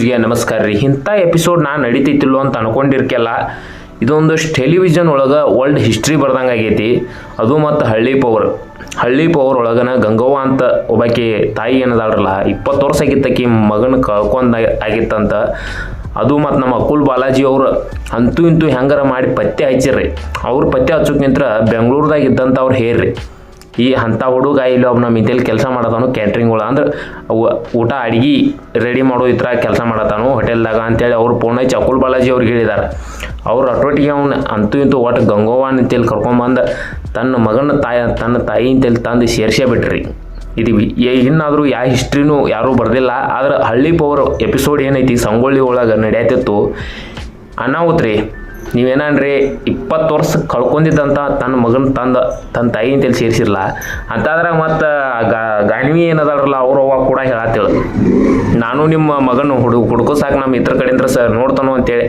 ಗೆ ನಮಸ್ಕಾರ ರೀ. ಇಂಥ ಎಪಿಸೋಡ್ ನಾನು ನಡೀತಿತ್ತಿಲ್ಲೋ ಅಂತ ಅನ್ಕೊಂಡಿರ್ಕೆಲ್ಲ ಇದೊಂದಷ್ಟು ಟೆಲಿವಿಷನ್ ಒಳಗೆ ವರ್ಲ್ಡ್ ಹಿಸ್ಟ್ರಿ ಬರ್ದಂಗೆ ಆಗೈತಿ. ಅದು ಮತ್ತು ಹಳ್ಳಿ ಪವರ್ ಒಳಗನ ಗಂಗವ್ವ ಅಂತ ಒಬ್ಬಾಕಿ ತಾಯಿ ಏನದಾಳ್ರಲ್ಲ 20 ವರ್ಷ ಆಗಿತ್ತಕಿ ಮಗನ ಕಳ್ಕೊಂಡ ಆಗಿತ್ತಂತ. ಅದು ಮತ್ತು ನಮ್ಮ ಅಕುಲ್ ಬಾಲಾಜಿ ಅವರು ಅಂತೂ ಇಂತೂ ಹೆಂಗಾರ ಮಾಡಿ ಪತ್ತೆ ಹಚ್ಚಿರ್ರಿ. ಅವ್ರು ಪತ್ತೆ ಹಚ್ಚೋಕ್ಕಿಂತ ಬೆಂಗಳೂರದಾಗ ಇದ್ದಂಥ ಅವ್ರು ಹೇಳ್ರಿ ಈ ಅಂಥ ಹುಡುಗ ಇಲ್ಲಿ ಒಬ್ಬ ನಮ್ಮ ಇಂತೇಲಿ ಕೆಲಸ ಮಾಡತಾನು ಕ್ಯಾಟ್ರಿಂಗ್ಗಳು ಅಂದ್ರೆ ಊಟ ಅಡುಗೆ ರೆಡಿ ಮಾಡೋ ಈ ಥರ ಕೆಲಸ ಮಾಡತಾನು ಹೋಟೆಲ್ದಾಗ ಅಂತೇಳಿ ಅವ್ರು ಫೋನ್ ಹಚ್ಚಿ ಅಕುಲ್ ಬಾಲಾಜಿ ಅವ್ರಿಗೆ ಹೇಳಿದ್ದಾರೆ. ಅವ್ರು ಅಟೋಟಿಗೆ ಅವ್ನು ಅಂತೂ ಇಂತೂ ಒಟ್ಟು ಗಂಗವ್ವ ಅಂತೇಳಿ ಕರ್ಕೊಂಬಂದು ತನ್ನ ತಾಯಿ ಅಂತೇಳಿ ತಂದು ಸೇರ್ಸೇ ಬಿಟ್ರಿ. ಇದು ಇನ್ನಾದರೂ ಯಾವ ಹಿಸ್ಟ್ರಿನೂ ಯಾರೂ ಬರ್ದಿಲ್ಲ. ಆದ್ರೆ ಹಳ್ಳಿ ಪವರ್ ಎಪಿಸೋಡ್ ಏನೈತಿ ಸಂಗೊಳ್ಳಿ ಒಳಗೆ ನಡೆಯತ್ತಿತ್ತು ಅನಾಹುತ ರೀ. ನೀವೇನನ್ರಿ 20 ವರ್ಷ ಕಳ್ಕೊಂಡಿದ್ದಂಥ ತನ್ನ ಮಗನ ತನ್ನ ತಾಯಿ ಅಂತೇಳಿ ಸೇರಿಸಿರಲ್ಲ ಅಂತಾದ್ರಾಗ ಮತ್ತು ಗಾಣಿವಿ ಏನದಾಳ್ರಲ್ಲ ಅವ್ರವ್ವ ಕೂಡ ಹೇಳತ್ತೇಳು ನಾನು ನಿಮ್ಮ ಮಗನ ಹುಡುಕೋ ಸಾಕು ನಮ್ಮ ಇತರ ಕಡೆಯಿಂದ ಸರ್ ನೋಡ್ತಾನೋ ಅಂತೇಳಿ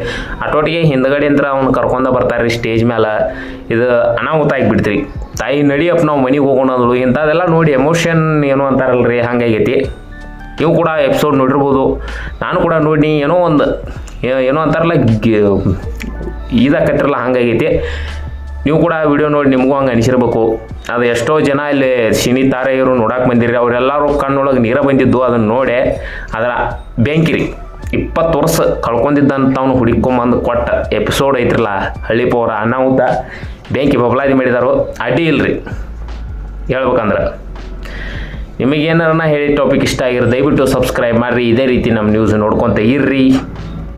ಅಟೋಟಿಗೆ ಹಿಂದ್ಗಡೆಯಿಂದ ಅವ್ನು ಕರ್ಕೊಂಡ ಬರ್ತಾರೆ ರೀ ಸ್ಟೇಜ್ ಮೇಲೆ. ಇದು ಅನಾಹುತ ಆಗಿಬಿಡ್ತೀರಿ. ತಾಯಿ ನಡಿಯಪ್ಪ ನಾವು ಮನೆಗೆ ಹೋಗೋಣಂದ್ರು ಇಂಥದ್ದೆಲ್ಲ ನೋಡಿ ಎಮೋಷನ್ ಏನು ಅಂತಾರಲ್ರಿ ಹಂಗಾಗೈತಿ. ಇವು ಕೂಡ ಎಪಿಸೋಡ್ ನೋಡಿರ್ಬೋದು. ನಾನು ಕೂಡ ನೋಡಿ ಏನೋ ಅಂತಾರಲ್ಲ ಇದಾಕತ್ತಿರಲ್ಲ ಹಂಗಾಗೈತಿ. ನೀವು ಕೂಡ ವಿಡಿಯೋ ನೋಡಿ ನಿಮಗೂ ಹಂಗೆ ಅನಿಸಿರ್ಬೇಕು. ಅದು ಎಷ್ಟೋ ಜನ ಇಲ್ಲಿ ಸಿನಿ ತಾರೆ ಇವರು ನೋಡಕ್ಕೆ ಬಂದಿರಿ. ಅವರೆಲ್ಲರೂ ಕಣ್ಣೊಳಗೆ ನೀರ ಬಂದಿದ್ದು ಅದನ್ನು ನೋಡಿ ಅದರ ಬೆಂಕಿರಿ 20 ವರ್ಷ ಕಳ್ಕೊಂಡಿದ್ದಂಥವ್ನು ಹುಡುಕೊಂಬಂದು ಕೊಟ್ಟ ಎಪಿಸೋಡ್ ಐತ್ರಲ್ಲ ಹಳ್ಳಿ ಪವರ್ ಅನಾಹುತ ಬೆಂಕಿ ಬಬಲಾದಿ ಮಾಡಿದಾರು ಅಡ್ಡಿ ಇಲ್ರಿ ಹೇಳ್ಬೇಕಂದ್ರೆ. ನಿಮಗೇನಾರ ಹೇಳಿ ಟಾಪಿಕ್ ಇಷ್ಟ ಆಗಿರೋ ದಯವಿಟ್ಟು ಸಬ್ಸ್ಕ್ರೈಬ್ ಮಾಡಿರಿ. ಇದೇ ರೀತಿ ನಮ್ಮ ನ್ಯೂಸ್ ನೋಡ್ಕೊತ ಇರ್ರಿ.